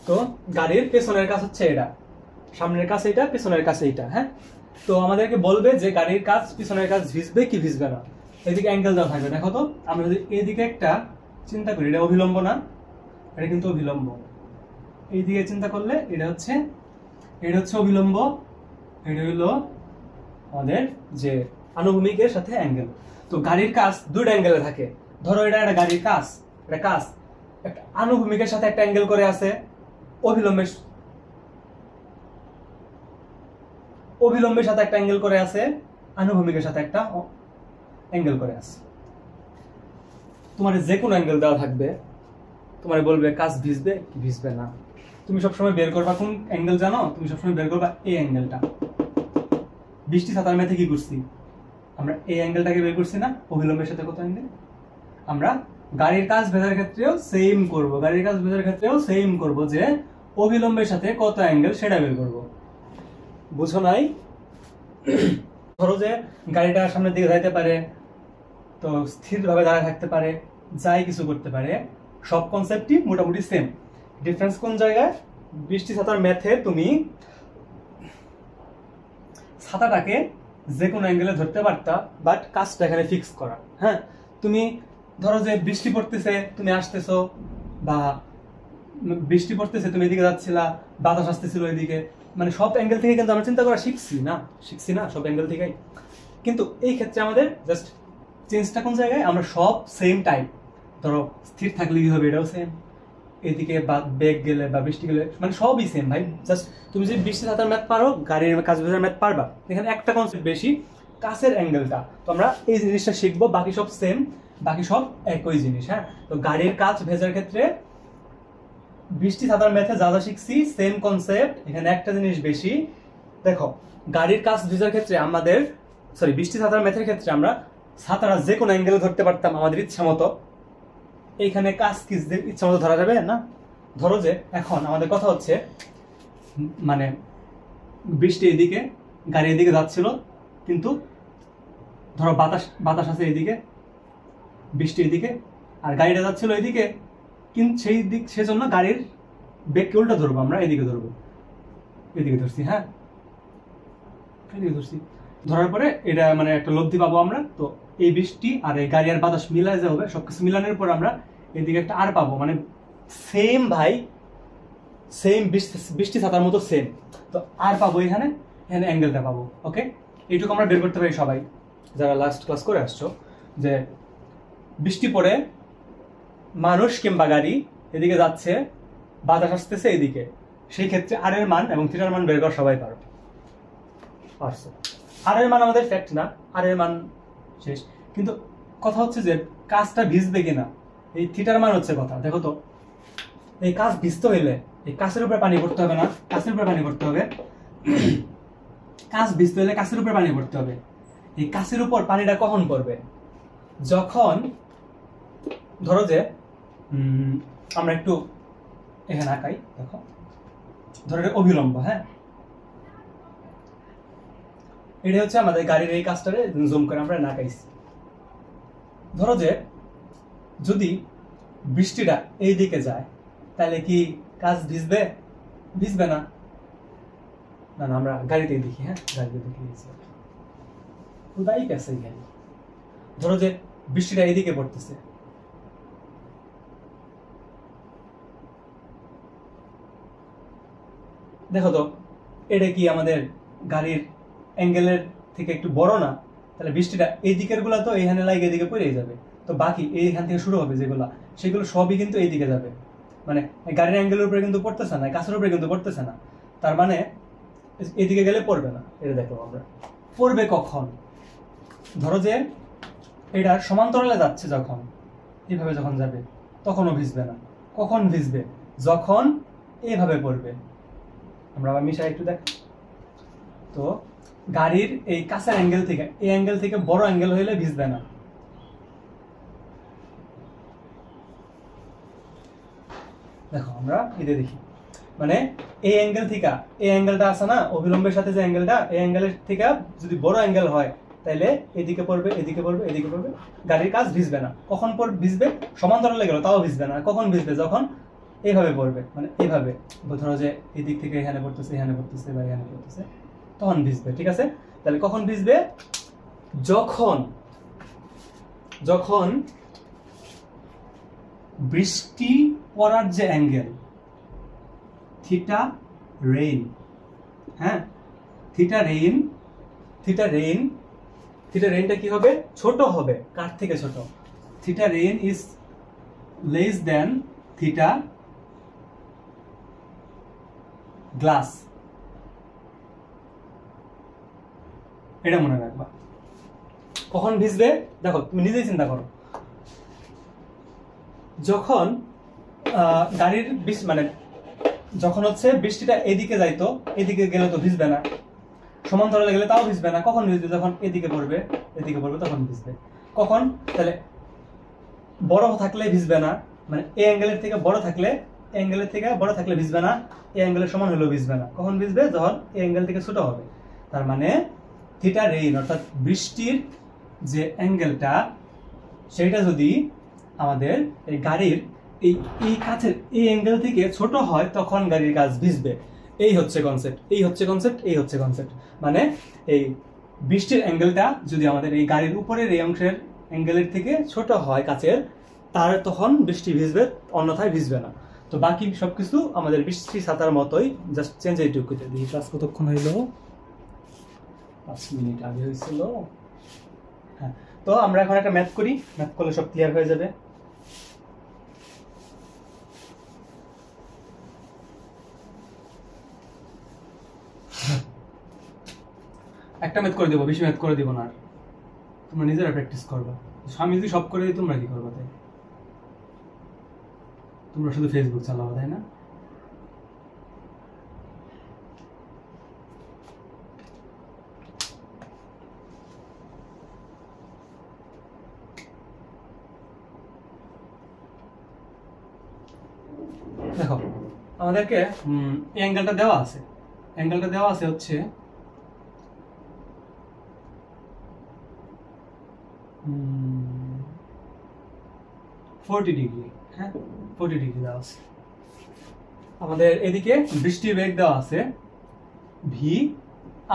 তো গাড়ির পেছনের কাজ হচ্ছে এটা, সামনের কাজ এটা, পেছনের কাজ এইটা। হ্যাঁ, তো আমাদেরকে বলবে যে গাড়ির কাজ পিছনের কাজ ভিজবে কি ভিজবে না। এদিকে অ্যাঙ্গেল দেওয়া থাকবে। দেখো তো, আমরা যদি এদিকে একটা চিন্তা করি, এটা অভিলম্ব না, এটা কিন্তু অভিলম্ব। এইদিকে চিন্তা করলে এটা হচ্ছে অভিলম্ব, এটা হলো আমাদের যে আনুভূমিকের সাথে অ্যাঙ্গেল। তো গাড়ির কাজ দুইটা অ্যাঙ্গেলে থাকে। ধরো এটা একটা গাড়ির কাজ, এটা কাজ একটা আনুভূমিকের সাথে একটা অ্যাঙ্গেল করে আছে, অভিলম্বের সাথে একটা অ্যাঙ্গেল করে আছে, আনুভূমিকের সাথে একটা অ্যাঙ্গেল করে আছে। তোমার যে কোনো অ্যাঙ্গেল দেওয়া থাকবে, তোমার বলবে কাজ ভিজবে কি ভিজবে না। তুমি সবসময় বের করবা কোন অ্যাঙ্গেল জানো? তুমি সবসময় বের করবা এই অ্যাঙ্গেলটা। বৃষ্টি ছাতার ম্যাথে কি করছি আমরা? এই অ্যাঙ্গেলটাকে বের করছি না, অভিলম্বের সাথে কত অ্যাঙ্গেল। আমরা গাড়ির কাজ ভেজার ক্ষেত্রেও সেম করব, গাড়ির কাজ ভেজার ক্ষেত্রেও সেম করব, যে অভিলম্বের সাথে কত অ্যাঙ্গেল সেটা বের করব। বুঝো নাই? ধরো যে গাড়িটা সামনের দিকে যাইতে পারে, তো স্থিরভাবে দাঁড়ায় থাকতে পারে, যাই কিছু করতে পারে, সব কনসেপ্টই মোটামুটি সেম। ডিফারেন্স কোন জায়গায়? বৃষ্টি ছাতার ম্যাথে তুমি ছাতাটাকে যে কোনো অ্যাঙ্গেলে ধরতে পারতা, বাট কাজটা এখানে ফিক্স করা। হ্যাঁ, তুমি ধরো যে বৃষ্টি পড়তেছে, তুমি আসতেছো, বা বৃষ্টি পড়তেছে তুমি এদিকে যাচ্ছিলা, বাতাস আসতেছিল এদিকে, মানে সব অ্যাঙ্গেল থেকে কিন্তু আমরা চিন্তা করা শিখছি না সব অ্যাঙ্গেল থেকেই। কিন্তু এই ক্ষেত্রে আমাদের জাস্ট চেঞ্জটা কোন জায়গায়? আমরা সব সেম টাইপ। ধরো স্থির থাকলে কি হবে, এটাও সেম, এদিকে বা বেগ গেলে বা বৃষ্টি গেলে, মানে সবই সেম ভাই। জাস্ট তুমি যদি বৃষ্টি ছাতার ম্যাথ পারো, গাড়ির কাজ ভেজার ম্যাথ পারবা। এখানে একটা কনসেপ্ট বেশি, কাছের অ্যাঙ্গেলটা। তো আমরা এই জিনিসটা শিখবো, বাকি সব সেম, বাকি সব একই জিনিস। হ্যাঁ, তো গাড়ির কাজ ভেজার ক্ষেত্রে বৃষ্টি ছাতার ম্যাথে যা যা শিখছি সেম কনসেপ্ট, এখানে একটা জিনিস বেশি। দেখো, গাড়ির কাজ ভেজার ক্ষেত্রে আমাদের, বৃষ্টি ছাতার ম্যাথের ক্ষেত্রে আমরা ছাতারা যে কোনো অ্যাঙ্গেলে ধরতে পারতাম আমাদের ইচ্ছা মতো। এইখানে কাজ কি ইচ্ছা মতো ধরা যাবে না। ধরো যে এখন আমাদের কথা হচ্ছে, মানে বৃষ্টি এদিকে, গাড়ি এদিকে যাচ্ছিল, কিন্তু ধরো বাতাস আছে এদিকে, বৃষ্টি এদিকে, আর গাড়িটা যাচ্ছিল এদিকে, কিন্তু সেজন্য গাড়ির বেগকে উল্টা ধরবো, আমরা এদিকে ধরবো, এদিকে ধরছি। হ্যাঁ, এদিকে ধরছি, ধরার পরে এটা মানে একটা লব্ধি পাবো আমরা। তো এই বৃষ্টি আর এই গাড়ি আর বাতাস মিলাই যে হবে, সবকিছু মিলানোর পর আমরা এদিকে একটা আর পাবো, মানে সেম ভাই, সেম বৃষ্টি ছাতার মতো সেম। তো আর পাবো এখানে অ্যাঙ্গেলটা পাবো। ওকে, এইটুকু আমরা বের করতে পারি সবাই যারা লাস্ট ক্লাস করে আসছো, যে বৃষ্টি পড়ে মানুষ কিংবা গাড়ি এদিকে যাচ্ছে, বাতাস আসতেছে এদিকে, সেই ক্ষেত্রে আর এর মান এবং থিটার মান বের করা সবাই পারছো। আর এর মান আমাদের ফ্যাক্ট না, আর এর মান শেষ। কিন্তু কথা হচ্ছে যে কাজটা ভিজবে কিনা, এই থিটার মান হচ্ছে কথা। দেখো তো, এই কাজ ভিজতে হইলে এই কাছের উপরে পানি পড়তে হবে না, কাছের উপরে পানি পড়তে হবে। কাজ ভিজতে হলে কাছের উপরে পানি পড়তে হবে। এই কাছের উপর পানিটা কখন পড়বে? যখন ধরো যে আমরা একটু এখানে আঁকাই, দেখো, ধরো এটা অভিলম্ব। হ্যাঁ, এটা হচ্ছে আমাদের গাড়ির এই কাজটারে জুম করে আমরা আঁকাইছি। ধরো যে যদি বৃষ্টিটা এই দিকে যায়, তাহলে কি কাজ ভিজবে? ভিজবে না। না না, আমরা গাড়িতেই দেখি। হ্যাঁ, গাড়িতে দেখি খুদাই গেছে গাড়ি। ধরো যে বৃষ্টিটা এদিকে পড়তেছে, দেখো তো এটা কি আমাদের গাড়ির অ্যাঙ্গেলের থেকে একটু বড় না? তাহলে বৃষ্টিটা এই দিকের গুলা তো এইখানে লাগে এদিকে পড়েই যাবে, তো বাকি এইখান থেকে শুরু হবে যেগুলা, সেগুলো সবই কিন্তু এইদিকে যাবে। মানে গাড়ির অ্যাঙ্গেলের উপরে কিন্তু পড়তেছে না, কাছের উপরে কিন্তু পড়তেছে না, তার মানে এদিকে গেলে পড়বে না। এটা দেখো আমরা পড়বে কখন? ধরো যে এটা সমান্তরালে যাচ্ছে, যখন এইভাবে যখন যাবে তখনও ভিজবে না। কখন ভিজবে? যখন এইভাবে পড়বে। আমরা আবার মিশাই একটু দেখ। তো গাড়ির এই কাছের অ্যাঙ্গেল থেকে, এই অ্যাঙ্গেল থেকে বড় অ্যাঙ্গেল হইলে ভিজবে না। দেখো আমরা এতে দেখি, মানে এই অ্যাঙ্গেল থেকে, এই অ্যাঙ্গেলটা আছে না অভিলম্বের সাথে যে অ্যাঙ্গেলটা, এই অ্যাঙ্গেলের থেকে যদি বড় অ্যাঙ্গেল হয় তাহলে এদিকে পড়বে, এদিকে পড়বে, এদিকে পড়বে, গাড়ির কাজ ভিজবে না। কখন ভিজবে? সমান্তরালে গেল তাও ভিজবে না। কখন ভিজবে? যখন এইভাবে পড়বে, মানে এইভাবে, ধরো যে এদিক থেকে এখানে পড়তেছে, এখানে পড়তেছে বা এখানে পড়তেছে, তখন ভিজবে। ঠিক আছে? তাহলে কখন ভিজবে? যখন যখন বৃষ্টি পড়ার যে অ্যাঙ্গেল থিটা রেইন, হ্যাঁ থিটা রেইনটা কি হবে? ছোট হবে। কার থেকে ছোট? Theta rain is less than theta glass. এটা মনে রাখবা। কখন ভিজবে? দেখো তুমি নিজেই চিন্তা করো। যখন গাড়ির মানে যখন হচ্ছে বৃষ্টিটা এদিকে যাইতো, এদিকে গেলে তো ভিজবে না, সমান্তরালে গেলে তাও ভিজবে না। কখন ভিজবে? যখন এদিকে পড়বে, এদিকে পড়বে, তখন ভিজবে। কখন? তাহলে বড় থাকলে ভিজবে না, মানে এই অ্যাঙ্গেলের থেকে বড় থাকলে, ভিজবে না, এই অ্যাঙ্গেলের সমান হলেও ভিজবে না। কখন ভিজবে? যখন এই অ্যাঙ্গেল থেকে ছোট হবে। তার মানে থিটা রেইন অর্থাৎ বৃষ্টির যে অ্যাঙ্গেলটা, সেটা যদি আমাদের এই গাড়ির এই কাছের এই অ্যাঙ্গেল থেকে ছোট হয়, তখন গাড়ির কাজ ভিজবে। এই হচ্ছে কনসেপ্ট। মানে এই বৃষ্টির অ্যাঙ্গেলটা যদি আমাদের এই গাড়ির উপরের এই অংশের অ্যাঙ্গেলের থেকে ছোট হয় কাছের, তার তখন বৃষ্টি ভিজবে, অন্যথায় ভিজবে না। তো বাকি সবকিছু আমাদের বৃষ্টি ছাতার মতোই, জাস্ট চেঞ্জ এইটুকু। দেখি ক্লাস কতক্ষণ হইল? 5 মিনিট আগে হয়েছিল। হ্যাঁ, তো আমরা এখন একটা ম্যাথ করি, ম্যাথ করলে সব ক্লিয়ার হয়ে যাবে। একটা ম্যাথ করে দেবো, বেশি ম্যাথ করে দিব না, তোমরা নিজেরা প্র্যাকটিস করবা। আমি যদি সব করে দিই তোমরা কি করবা? তাই তোমরা শুধু ফেসবুক চালাবা, তাই না? দেখো আমাদেরকে এই অ্যাঙ্গেলটা দেওয়া আছে, হচ্ছে 40 ডিগ্রি। হ্যাঁ, 40 ডিগ্রি দেওয়া আছে। আমাদের এদিকে বৃষ্টির বেগ দেওয়া আছে ভি,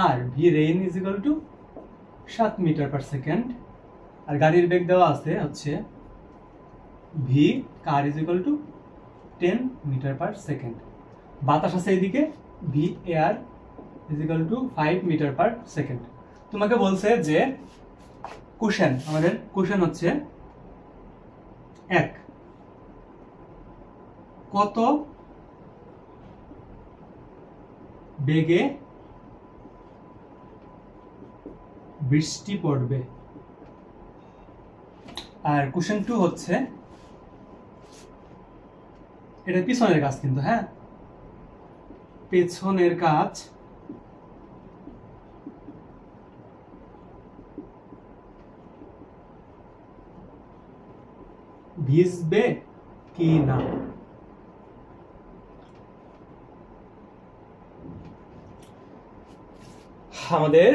আর V rain is equal to 7 metre per second, আর গাড়ির বেগ দেওয়া আছে হচ্ছে V car is equal to 10 metre per second. বাতাস আছে এদিকে, V air is equal to 5 metre per second. তোমাকে বলছে যে আমাদের কোশ্চেন হচ্ছে 1, কত বেগে বৃষ্টি পড়বে, আর কোশ্চেন 2 হচ্ছে, এটা পিছনের কাজ কিন্তু, হ্যাঁ পেছনের কাজ, ভিজবে কি না। আমাদের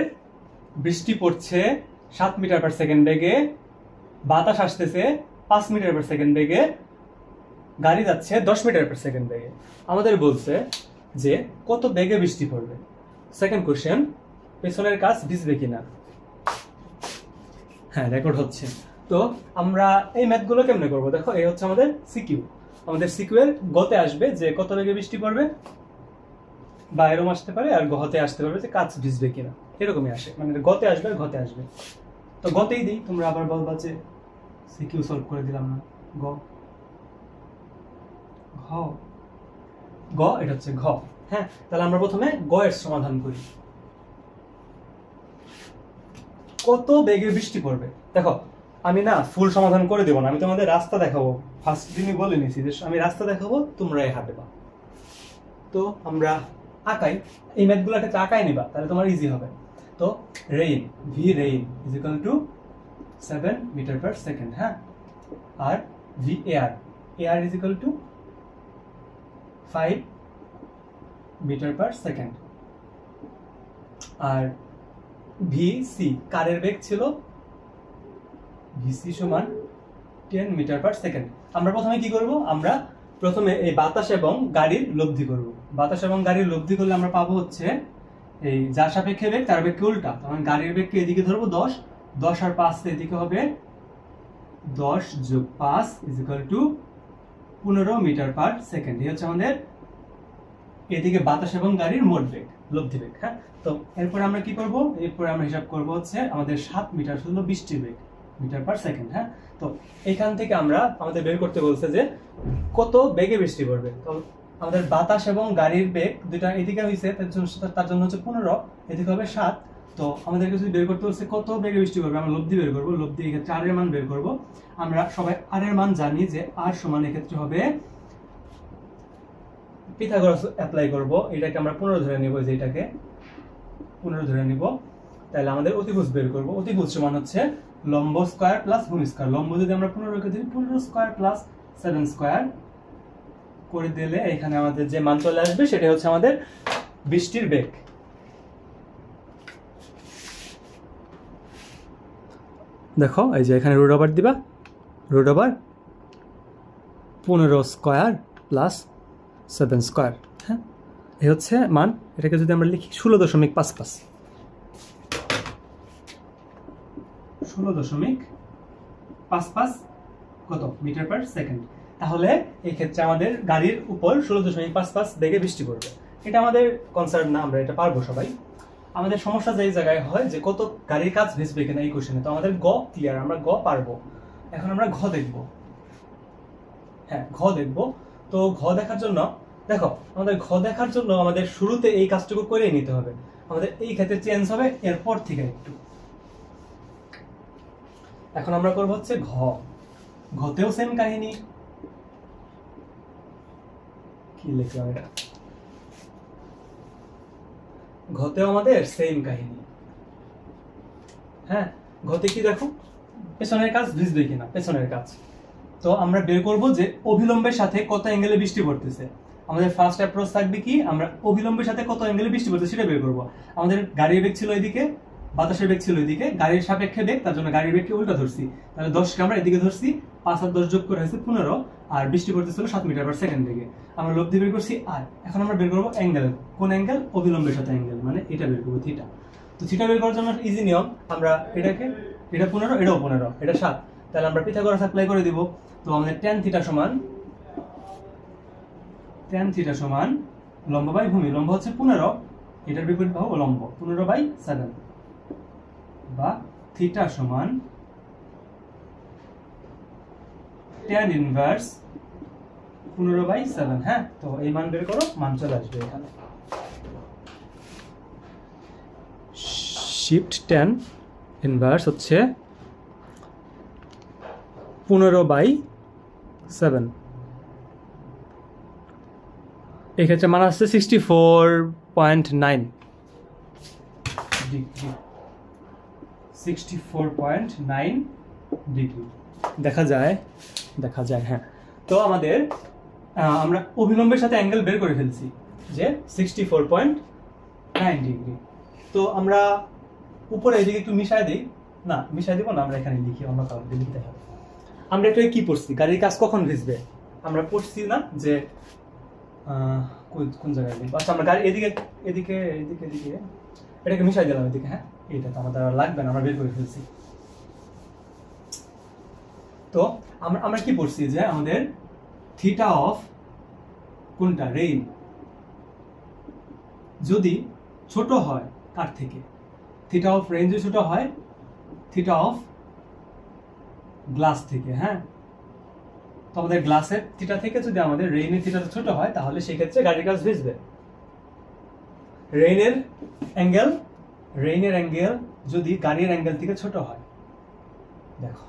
বৃষ্টি পড়ছে 7 মিটার পার সেকেন্ড বেগে, বাতাস আসতেছে 5 মিটার পার সেকেন্ড বেগে, গাড়ি যাচ্ছে 10 মিটার পার সেকেন্ড বেগে। আমাদের বলছে যে কত বেগে বৃষ্টি পড়বে। সেকেন্ড কোশ্চেন, পেছনের কাজ ভিজবে কিনা। হ্যাঁ, রেকর্ড হচ্ছে। তো আমরা এই ম্যাথগুলো কেমনে করবো দেখো, এই হচ্ছে আমাদের সিকিউ। আমাদের সিকিউয়ের গতে আসবে যে কত বেগে বৃষ্টি পড়বে, বা এরকম আসতে পারে, আর গতে আসতে পারবে যে কাজ ভিজবে কিনা, এরকমই আসে, মানে গতে আসবে আর ঘতে আসবে। তো গতেই দিই, তোমরা আবার বলবা যে সিকিউ সলভ করে দিলাম না। গ ঘ গ এটা হচ্ছে ঘ। হ্যাঁ, তাহলে আমরা প্রথমে গ এর সমাধান করি। কত বেগে বৃষ্টি পড়বে, দেখো আমি না ফুল সমাধান করে দেবো না, আমি তোমাদের রাস্তা দেখাবো। ফার্স্ট দিনই বলে নিয়েছি যে আমি রাস্তা দেখাবো, তোমরা হাঁটবা। তো আমরা আঁকাই, এই ম্যাথগুলোকে আঁকাই নিবা, তাহলে তোমার ইজি হবে। তো rain, V rain is equal to 7 metre per second. হ্যাঁ, আর V air, air is equal to 5 metre per second. আর ভি সি, কারের বেগ ছিল ভিসি সমান 10 মিটার পার সেকেন্ড। আমরা প্রথমে কি করব, আমরা প্রথমে এই বাতাস এবং গাড়ির লব্ধি করব। বাতাস এবং গাড়ির লব্ধি করলে আমরা পাবো হচ্ছে এই যার সাপেক্ষে বেগ তার বেগকে উল্টা, তখন গাড়ির বেগকে এদিকে ধরবো 10, 10 আর 5 এদিকে হবে 10 যোগ 5 is equal to 15 metre per second. এই হচ্ছে আমাদের এদিকে বাতাস এবং গাড়ির মোট বেগ, লব্ধি বেগ। হ্যাঁ, তো এরপরে আমরা কি করব, এরপরে আমরা হিসাব করব হচ্ছে আমাদের 7 মিটার হলো বৃষ্টির বেগ, মিটার পার সেকেন্ড। হ্যাঁ, তো এখান থেকে আমরা আমাদের বের করতে বলছে যে কত বেগে বৃষ্টি পড়বে। তো আমাদের বাতাস এবং গাড়ির বেগ দুইটা এদিকে হয়েছে, তার জন্য হচ্ছে 15, এদিকে হবে 7। তো আমাদেরকে যদি বের করতে বলছে কত বেগে বৃষ্টি পড়বে, আমরা লব্ধি বের করবো। লব্ধি এক্ষেত্রে আর এর মান বের করবো। আমরা সবাই আর এর মান জানি যে আর সমান এক্ষেত্রে হবে, পিথাগোরাস অ্যাপ্লাই করব, এটাকে আমরা 15 ধরে নিব, যে এটাকে 15 ধরে নিব। তাহলে আমাদের অতিভুজ বের করব। অতিভুজ সমান হচ্ছে লম্ব স্কয়ার প্লাস ভূমি স্কয়ার। লম্ব যদি আমরা 15 রেখে দিই, 15 স্কয়ার প্লাস 7 স্কয়ার করে দিলে এখানে আমাদের যে মান চলে আসবে সেটা হচ্ছে আমাদের বৃষ্টির বেগ। দেখো এই যে এখানে রুট ওভার দিবা, root over 15 square plus 7 square. হ্যাঁ, এই হচ্ছে মান। এটাকে যদি আমরা লিখি 16.55, 16.55 কত মিটার পার সেকেন্ড। তাহলে এই ক্ষেত্রে আমাদের গাড়ির উপর 16.55 বেগে বৃষ্টি পড়বে। এটা আমাদের কনসার্ন না, আমরা এটা পারবো সবাই। আমাদের সমস্যা যে জায়গায় হয় যে কত গাড়ির কাজ ভিজবে কিনা এই কোশ্চেনে। তো আমাদের গ ক্লিয়ার, আমরা গ পারবো। এখন আমরা ঘ দেখব। হ্যাঁ, ঘ দেখব। তো ঘ দেখার জন্য দেখো, আমাদের ঘ দেখার জন্য আমাদের শুরুতে এই কাজটুকু করেই নিতে হবে। আমাদের এই ক্ষেত্রে চেঞ্জ হবে এরপর থেকে একটু। এখন আমরা করবো হচ্ছে ঘ। ঘতেও সেম কাহিনী। কি লিখলাম এটা, ঘতেও আমাদের সেম কাহিনী। হ্যাঁ, ঘতে কি দেখো, পেছনের কাজ ভিজবে কিনা, পেছনের কাজ। তো আমরা বের করব যে অভিলম্বের সাথে কত অ্যাঙ্গেলে বৃষ্টি পড়তেছে। আমাদের ফার্স্ট অ্যাপ্রোচ থাকবে কি, আমরা অভিলম্বের সাথে কত অ্যাঙ্গেলে বৃষ্টি পড়তেছে সেটা বের করব। আমাদের গাড়ির বেগ ছিল এদিকে, বাতাসের বেগ ছিল এদিকে, গাড়ির সাপেক্ষে বেগ, তার জন্য গাড়ির বেগকে উল্টা ধরছি। তাহলে 10কে আমরা এদিকে ধরছি, 5 আর 10 যোগ করে হয়েছে 15, আর বৃষ্টি পড়তেছিল 7 মিটার পার সেকেন্ড বেগে। আমরা লব্ধি বের করছি আর। এখন আমরা বের করবো অ্যাঙ্গেল। কোন অ্যাঙ্গেল, অভিলম্বের সাথে অ্যাঙ্গেল, মানে এটা বের করবো, থিটা। তো থিটা বের করার জন্য ইজি নিয়ম, আমরা এটাকে, এটা 15, এটাও 15, এটা 7, তাহলে আমরা পিথাগোরাস অ্যাপ্লাই করে দিব। তো আমাদের tan থিটা সমান লম্ব বাই ভূমি। লম্ব হচ্ছে 15, এটার বিপরীত বাহু লম্ব 15/7, বা থিটা সমান tan ইনভার্স 15/7। হ্যাঁ, তো এই মান বের করো, মান চলে আসবে এখানে। শিফট tan ইনভার্স হচ্ছে 15/7। এক্ষেত্রে মান আসছে 64.9 ডিগ্রি। 64.9 ডিগ্রি দেখা যায়। হ্যাঁ, তো আমাদের আমরা অভিলম্বের সাথে অ্যাঙ্গেল বের করে ফেলছি যে 64.9 ডিগ্রি। তো আমরা উপরে এদিকে একটু মিশাই দিই, না মিশাই দিব না, আমরা এখানে লিখি, অন্য কারণে লিখতে হবে। আমরা একটু কি পড়ছি, গাড়ির কাজ কখন ভিজবে। আমরা পড়ছি না যে কোন জায়গায় লিখবো? আচ্ছা আমরা গাড়ি এদিকে এদিকে এদিকে এদিকে এটাকে মিশাই দিলাম এদিকে। হ্যাঁ, এটা তো আমাদের আর লাগবে না, আমরা বের করে ফেলছি। তো আমরা কি পড়ছি যে আমাদের থিটা অফ কোনটা, রেইন, যদি ছোট হয় কার থেকে, থিটা অফ রেইন যদি ছোট হয় থিটা অফ গ্লাস থেকে। হ্যাঁ, তো আমাদের গ্লাসের থিটা থেকে যদি আমাদের রেইনের থিটাটা ছোট হয় তাহলে সেই ক্ষেত্রে গাড়ির কাচ ভিজবে। রেইনের অ্যাঙ্গেল যদি গাড়ির অ্যাঙ্গেল থেকে ছোট হয়, দেখো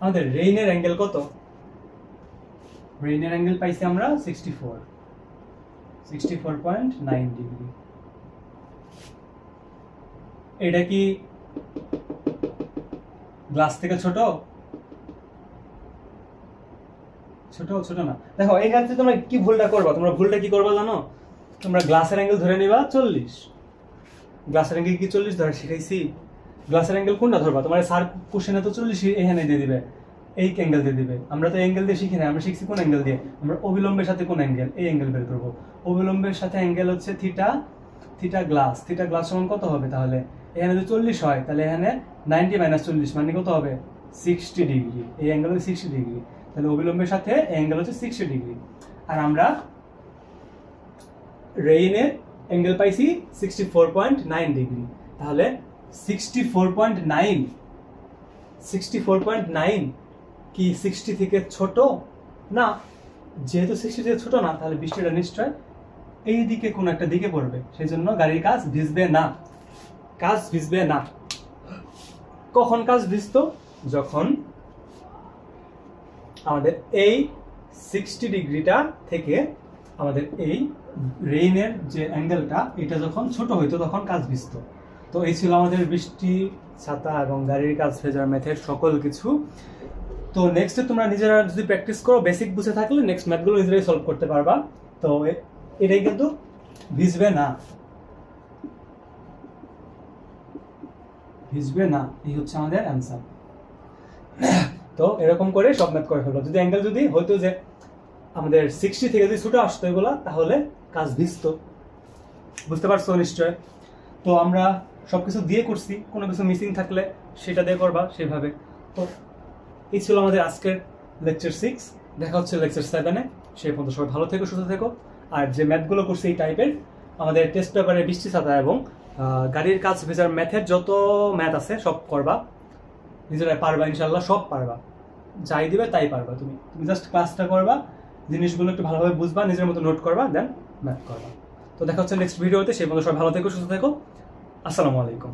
আমাদের রেইনের অ্যাঙ্গেল কত? রেইনের অ্যাঙ্গেল পাইছি আমরা 64.9 ডিগ্রি। এটা কি গ্লাস থেকে ছোট? ছোট না। দেখো এই ক্ষেত্রে তোমরা কি ভুলটা করবা, তোমরা ভুলটা কি করবা জানো? তোমরা গ্লাসের অ্যাঙ্গেল ধরে নিবা 40। গ্লাসের অ্যাঙ্গেল কি 40 ধরে শিখাইছি? গ্লাসের অ্যাঙ্গেল কোনটা ধরবা? তোমার স্যার কোশ্চেনে তো 40 এখানে দিয়ে দিবে, এই অ্যাঙ্গেল দিয়ে দিবে। আমরা তো অ্যাঙ্গেল দিয়ে শিখি না, আমরা শিখছি কোন অ্যাঙ্গেল দিয়ে? আমরা অবিলম্বের সাথে কোন অ্যাঙ্গেল, এই অ্যাঙ্গেল বের করবো। অবিলম্বের সাথে অ্যাঙ্গেল হচ্ছে থিটা গ্লাস সমান কত হবে তাহলে? এখানে যদি 40 হয় তাহলে এখানে 90 - 40 মানে কত হবে? 60 ডিগ্রি। এই অ্যাঙ্গেল হচ্ছে 60 ডিগ্রি, তাহলে অবিলম্বের সাথে অ্যাঙ্গেল হচ্ছে 60 ডিগ্রি। আর আমরা রেইনের অ্যাঙ্গেল পাইছি 64.9 ডিগ্রি। তাহলে 64.9 কি 60 থেকে ছোট না? যেহেতু 60 থেকে ছোট না, তাহলে বৃষ্টিটা নিশ্চয় এই দিকে কোন একটা দিকে পড়বে, সেই জন্য গাড়ির কাচ ভিজবে না। কখন কাচ ভিজতো? যখন আমাদের এই 60 ডিগ্রিটা থেকে আমাদের এই রেইনের যে অ্যাঙ্গেলটা এটা যখন ছোট হইতো তখন কাচ ভিজতো। তো এই ছিল আমাদের বৃষ্টি, ছাতা এবং গাড়ির কাচ ভেজার মেথড সকল কিছু। তো নেক্সটে তোমরা নিজেরা যদি প্র্যাকটিস করো, বেসিক বুঝে থাকলে নেক্সট ম্যাথগুলো নিজেরাই সলভ করতে পারবা। তো এটাই কিন্তু ভিজবে না, এই হচ্ছে আমাদের অ্যান্সার। তো এরকম করে সব ম্যাথ করে ফেলবো। যদি অ্যাঙ্গেল যদি হয়তো যে আমাদের 60 থেকে যদি ছোট আসতো এগুলা, তাহলে কাজ ভিজতো। বুঝতে পারছো নিশ্চয়? তো আমরা সবকিছু দিয়ে করছি, কোনো কিছু মিসিং থাকলে সেটা দিয়ে করবা সেভাবে। তো এই ছিল আমাদের আজকের লেকচার 6। দেখা হচ্ছে লেকচার 7-এ। সেই পর্যন্ত সবাই ভালো থেকো, সুস্থ থেকো। আর যে ম্যাথগুলো করছি এই টাইপের, আমাদের টেস্ট পেপারে বৃষ্টি, ছাতা এবং গাড়ির কাজ ভেজার ম্যাথের যত ম্যাথ আছে সব করবা, নিজেরাই পারবা ইনশাল্লাহ, সব পারবা। যাই দিবে তাই পারবা। তুমি জাস্ট ক্লাসটা করবা, জিনিসগুলো একটু ভালোভাবে বুঝবা, নিজের মতো নোট করবা, দেন ম্যাথ করবা। তো দেখা হচ্ছে নেক্সট ভিডিওতে। সেই পর্যন্ত সবাই ভালো থেকো, সুস্থ থেকো। আসসালামু আলাইকুম।